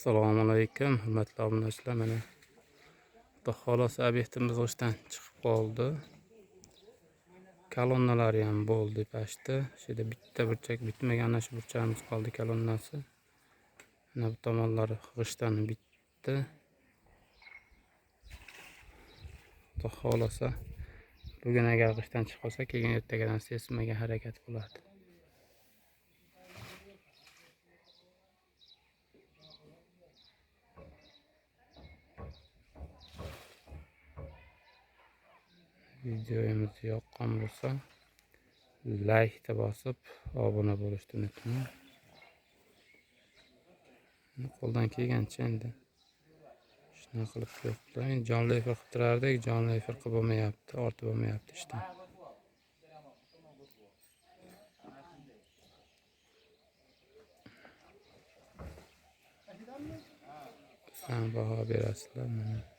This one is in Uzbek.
Assalomu alaykum, hurmatli obunachilar. Mana xudo xohlasa obyektimiz ishdan chiqib qoldi. Kolonnalari ham bo'ldi pastda. Shu yerda bitta burchak bitmagan, ana shu burchamiz qoldi kolonnasi. Mana bu tomonlari g'ishtdan bitdi. Xudo xohlasa bugun agar g'ishtdan chiqib qolsa, keyin ertagadan sesmaga harakat bo'ladi. Videomiz yoqqan bo'lsa, like bosib, obuna bo'lishni unutmang. Qo'ldan kelgancha endi shuna qilib qo'yibdi. Jonli efir qilib turardik, jonli efir qilib bo'lmayapti, ortib bo'lmayapti ishdan. Baho berasizlar.